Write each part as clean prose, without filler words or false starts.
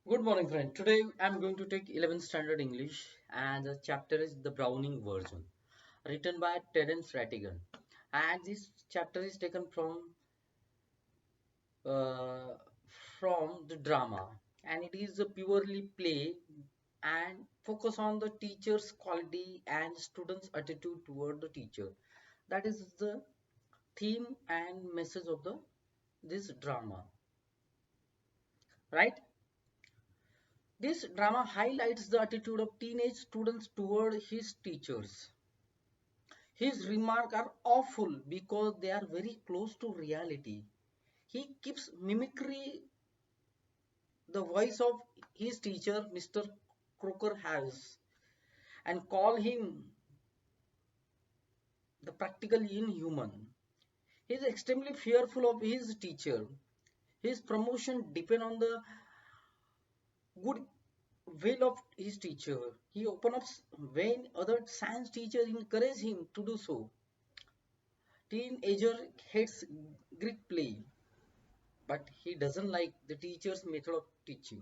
Good morning, friend. Today I'm going to take 11th standard English, and the chapter is the Browning version, written by Terence Rattigan. And this chapter is taken uh, from the drama, and it is a purely play and focus on the teacher's quality and students' attitude toward the teacher. That is the theme and message of the this drama, right? This drama highlights the attitude of teenage students toward his teachers. His remarks are awful because they are very close to reality. He keeps mimicry the voice of his teacher, Mr. Croker Harris, and call him the practical inhuman. He is extremely fearful of his teacher. His promotion depends on the good will of his teacher. He opens up when other science teachers encourage him to do so. Teenager hates Greek play, but he doesn't like the teacher's method of teaching.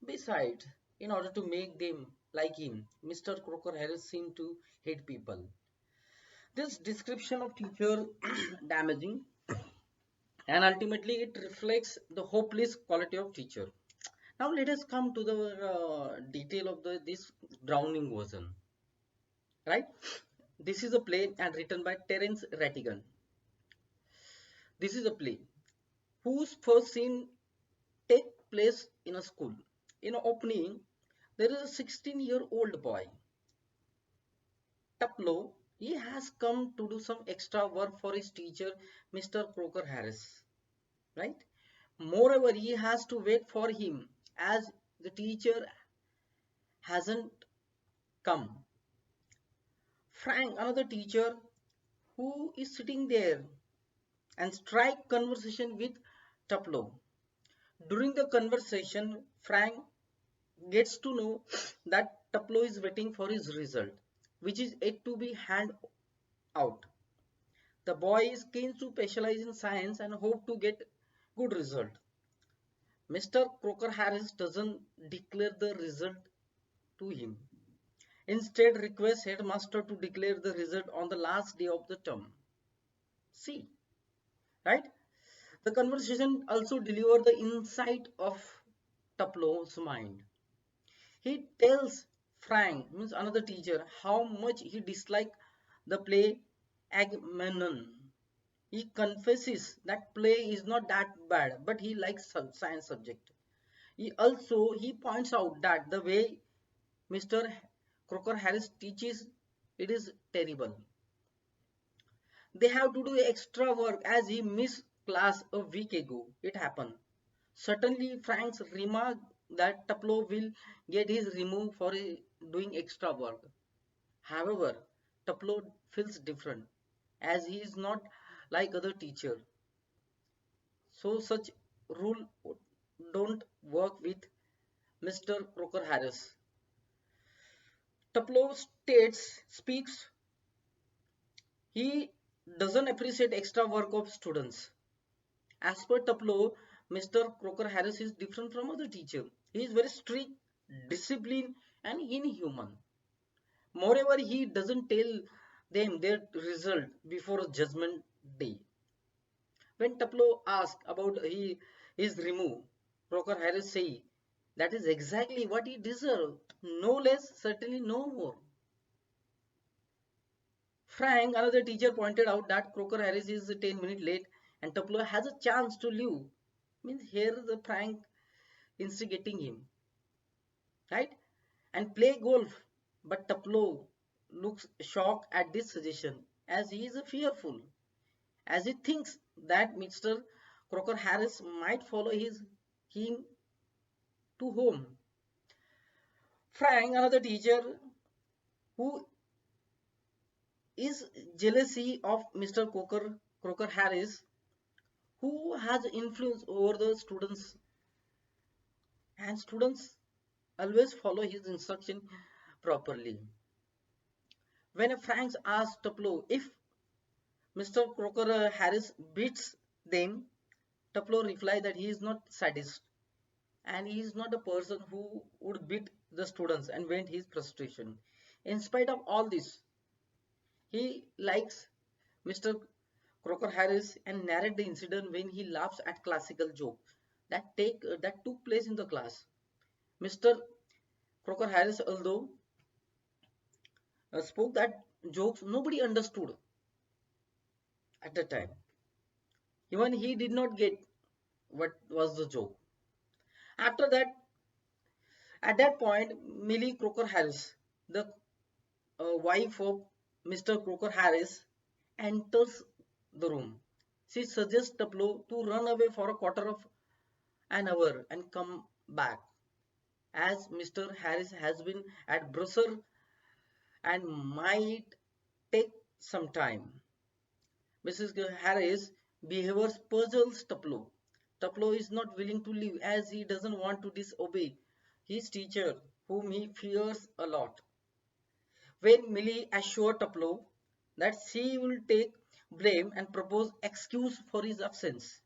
Besides, in order to make them like him, Mr. Crocker Harris seemed to hate people. This description of teacher damaging, and ultimately it reflects the hopeless quality of teacher. Now let us come to the detail of this Browning version. Right? This is a play and written by Terence Rattigan. This is a play whose first scene take place in a school. In the opening, there is a 16-year-old boy, Tuplo. He has come to do some extra work for his teacher, Mr. Croker Harris. Right? Moreover, he has to wait for him as the teacher hasn't come. Frank, another teacher who is sitting there and strike conversation with Tuplo. During the conversation, Frank gets to know that Tuplo is waiting for his result, which is yet to be handed out. The boy is keen to specialize in science and hope to get good result. Mr. Croker Harris doesn't declare the result to him. Instead, requests headmaster to declare the result on the last day of the term. See, right? The conversation also delivered the insight of Tuplo's mind. He tells Frank, means another teacher, how much he disliked the play Agamemnon. He confesses that play is not that bad, but he likes science subject. He points out that the way Mr. Crocker Harris teaches it is terrible. They have to do extra work as he missed class a week ago. It happened. Certainly, Frank's remark that Tuplo will get his removed for doing extra work. However, Tuplo feels different as he is not like other teacher. So such rule don't work with Mr. Croker Harris. Tuplo speaks he doesn't appreciate extra work of students. As per Tuplo, Mr. Croker Harris is different from other teacher. He is very strict, disciplined, and inhuman. Moreover, he doesn't tell them their result before judgment day. When Tuplo asks about his remove, Croker Harris say that is exactly what he deserved. No less, certainly no more. Frank, another teacher, pointed out that Croker Harris is 10 minutes late and Tuplo has a chance to leave. Means here the Frank instigating him, right? And play golf. But Tuplo looks shocked at this suggestion as he is fearful, as he thinks that Mr. Croker Harris might follow him to home. Frank, another teacher who is jealousy of Mr. Croker Harris, who has influence over the students, and students always follow his instruction properly. When Frank asks Tuplo if Mr. Croker Harris beats them, Tuplo replies that he is not sadist and he is not a person who would beat the students and vent his frustration. In spite of all this, he likes Mr. Crocker Harris and narrate the incident when he laughs at classical joke that took place in the class. Mr. Crocker Harris, although spoke that jokes nobody understood at the time. Even he did not get what was the joke. After that, at that point, Millie Crocker Harris, the wife of Mr. Crocker Harris, enters the room. She suggests Tuplo to run away for a quarter of an hour and come back, as Mr. Harris has been at Brussels and might take some time. Mrs. Harris' behavior puzzles Tuplo. Tuplo is not willing to leave as he doesn't want to disobey his teacher, whom he fears a lot. When Millie assures Tuplo that she will take blame and propose excuse for his absence,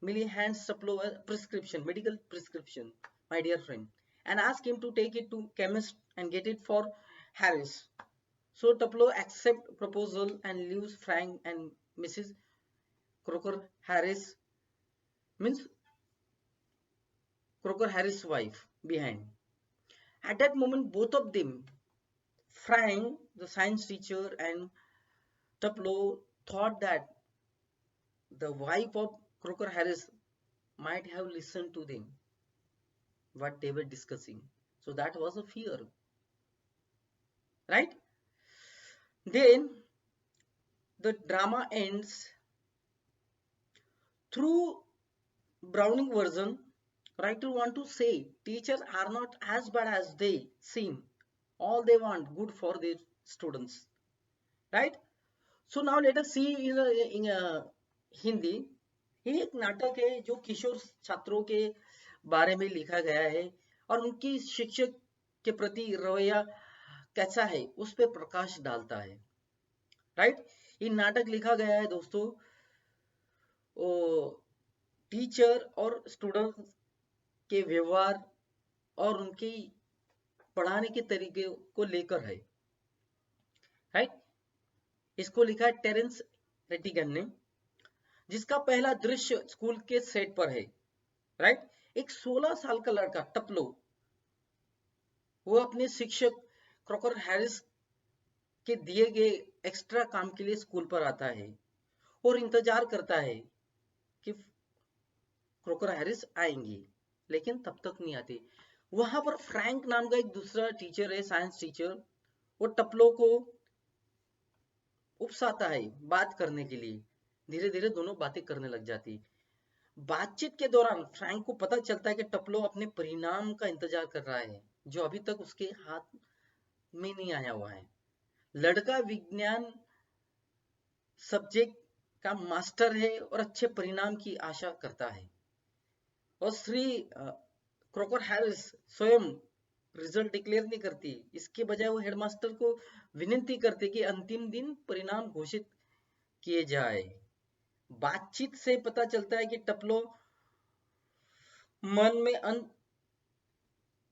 Millie hands Tuplo a prescription, medical prescription, my dear friend, and asks him to take it to chemist and get it for Harris. So Tuplo accepts proposal and leaves Frank and Mrs. Crocker Harris, means Crocker Harris' wife, behind. At that moment, both of them, Frank, the science teacher, and Tuplo, thought that the wife of Crocker Harris might have listened to them, what they were discussing. So that was a fear, right? Then the drama ends through Browning version. Writer want to say teachers are not as bad as they seem. All they want good for their students, right? So now let us see in Hindi. ये एक नाटक है जो किशोर छात्रों के बारे में लिखा गया है और उनकी शिक्षक के प्रति रवैया कैसा है उस पर प्रकाश डालता है, राइट? ये नाटक लिखा गया है दोस्तों टीचर और स्टूडेंट के व्यवहार और उनकी पढ़ाने के तरीके को लेकर है, राइट? इसको लिखा है टेरेंस रेटिगन ने, जिसका पहला दृश्य स्कूल के सेट पर है, राइट? एक 16 साल का लड़का टपलो, वो अपने शिक्षक क्रॉकर हैरिस के दिए गए एक्स्ट्रा काम के लिए स्कूल पर आता है और इंतजार करता है कि क्रॉकर हैरिस आएंगी, लेकिन तब तक नहीं आते। वहां पर फ्रैंक नाम का एक दूसरा टीचर है, साइंस टीचर, वो टपलो को उपसाता है बात करने के लिए। धीरे धीरे दोनों बातें करने लग जाती। बातचीत के दौरान फ्रैंक को पता चलता है कि टपलो अपने परिणाम का इंतजार कर रहा है जो अभी तक उसके हाथ में नहीं आया हुआ है। लड़का विज्ञान सब्जेक्ट का मास्टर है और अच्छे परिणाम की आशा करता है और श्री क्रॉकर हैरिस स्वयं रिजल्ट डिक्लेयर नहीं करती, इसके बजाय वो हेडमास्टर को विनती करते कि अंतिम दिन परिणाम घोषित किए जाए। बातचीत से पता चलता है कि टपलो मन में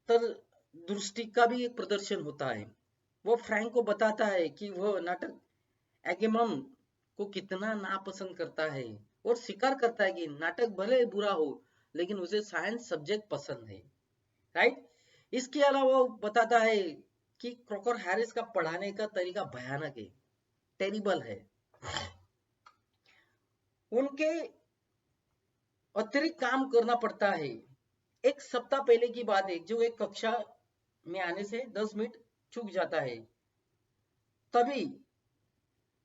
अंतर्दृष्टि का भी एक प्रदर्शन होता है। वो फ्रैंक को बताता है कि वह नाटक एगेमन को कितना नापसंद करता है और स्वीकार करता है कि नाटक भले बुरा हो लेकिन उसे साइंस सब्जेक्ट पसंद है, राइट? इसके अलावा वो बताता है कि क्रॉकर हैरिस का पढ़ाने का तरीका भयानक है, टेरिबल है। उनके अतिरिक्त काम करना पड़ता है। एक सप्ताह पहले की बात है, जो एक कक्षा में आने से 10 मिनट चूक जाता है, तभी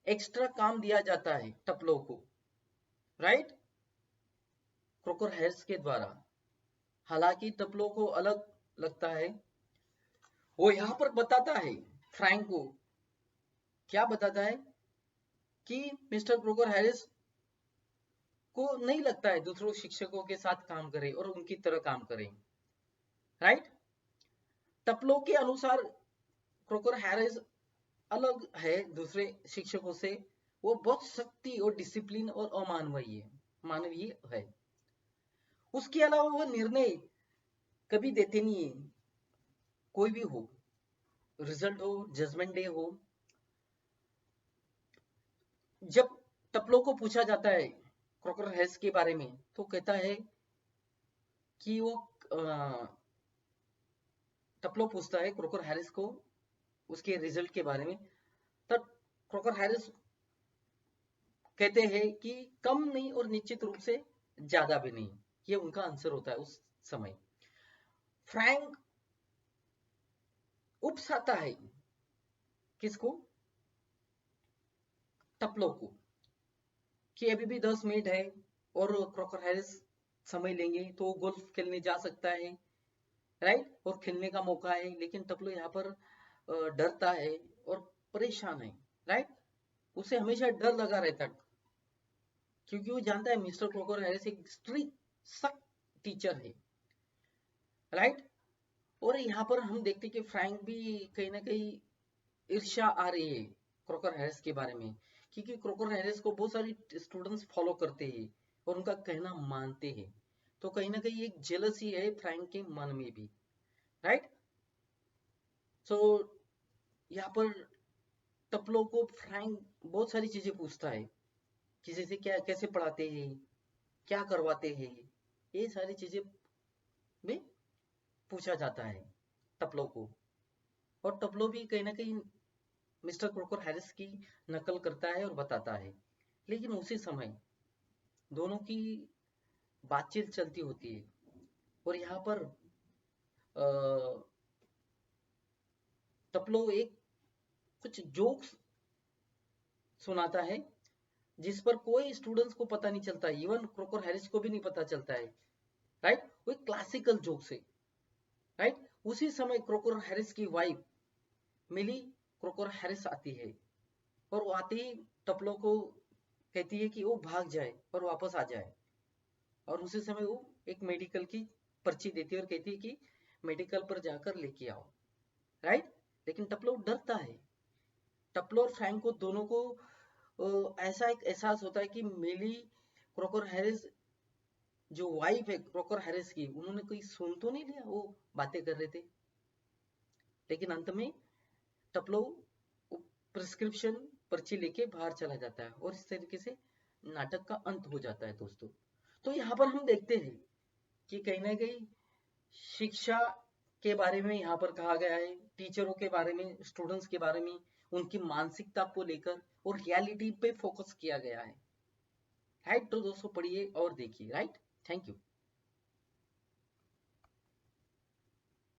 एक्स्ट्रा काम दिया जाता है टपलो को, राइट? क्रॉकर हैरिस के द्वारा। हालांकि टपलो को अलग लगता है। वो यहां पर बताता है फ्रैंक को, क्या बताता है कि मिस्टर क्रॉकर हैरिस को नहीं लगता है दूसरों शिक्षकों के साथ काम करे और उनकी तरह काम करे, राइट? टपलो के अनुसार क्रॉकर हैरिस अलग है दूसरे शिक्षकों से। वो बहुत सख्ती और डिसिप्लिन और अमानवीय है। उसके अलावा वो निर्णय कभी देते नहीं है, कोई भी हो, रिजल्ट हो, जजमेंट डे हो। जब टपलो को पूछा जाता है क्रॉकर हैरिस के बारे में, तो कहता है कि वो टपलो पूछता है क्रॉकर हैरिस को उसके रिजल्ट के बारे में, तब क्रॉकर हैरिस कहते हैं कि कम नहीं और निश्चित रूप से ज्यादा भी नहीं। ये उनका आंसर होता है उस समय। फ्रैंक उपसाता है किसको? टपलो को, कि अभी भी 10 मिनट है और क्रॉकर हैरिस समय लेंगे तो गोल्फ खेलने जा सकता है, राइट, और खेलने का मौका है। लेकिन टपलो यहाँ पर डरता है और परेशान है, राइट। उसे हमेशा डर लगा रहता है, क्योंकि वो जानता है मिस्टर क्रॉकर हैरिस एक स्ट्रिक्ट सख्त टीचर है, राइट। और यहाँ पर हम देखते कि फ्रैंक भी कहीं ना कहीं ईर्ष्या आ रही है क्रॉकर हैरिस के बारे में, क्योंकि क्रॉकर हैरिस को बहुत सारी स्टूडेंट्स फॉलो करते हैं और उनका कहना मानते हैं। तो कहीं ना कहीं एक जेलसी है फ्रैंक के मन में भी, राइट। सो यहाँ पर टपलो को फ्रैंक बहुत सारी चीजें पूछता है, कि जैसे क्या कैसे पढ़ाते हैं, क्या करवाते हैं, ये सारी चीजें में पूछा जाता है टपलो को। और टपलो भी कहीं ना कहीं मिस्टर क्रॉकर हैरिस की नकल करता है और बताता है। लेकिन उसी समय दोनों की बातचीत चलती होती है, और यहाँ पर टपलो एक कुछ जोक्स सुनाता है, जिस पर कोई स्टूडेंट्स को पता नहीं चलता, इवन क्रॉकर हैरिस को भी नहीं पता चलता है, राइट। वो एक क्लासिकल जोक्स है, राइट। उसी समय क्रॉकर हैरिस की वाइफ मिली क्रॉकर हैरिस आती है, और वो आती ही टपलो को कहती है कि वो भाग जाए और वापस आ जाए। और उसी समय वो एक मेडिकल की पर्ची देती है और कहती है कि मेडिकल पर जाकर लेके आओ, राइट। लेकिन टपलो डरता है। टपलो और फ्रैंक को दोनों को ऐसा एक एहसास होता है कि मिली क्रॉकर हैरिस जो वाइफ है क्रॉकर हैरिस की, उन्होंने कोई सुन तो नहीं लिया वो बातें कर रहे थे। लेकिन अंत में टपलो प्रिस्क्रिप्शन पर्ची लेके बाहर चला जाता है, और इस तरीके से नाटक का अंत हो जाता है दोस्तों। तो यहाँ पर हम देखते हैं कि कहीं ना कहीं शिक्षा के बारे में यहाँ पर कहा गया है, टीचरों के बारे में, स्टूडेंट्स के बारे में, उनकी मानसिकता को लेकर, और रियलिटी पे फोकस किया गया है, राइट। तो दोस्तों पढ़िए और देखिए, राइट। Thank you.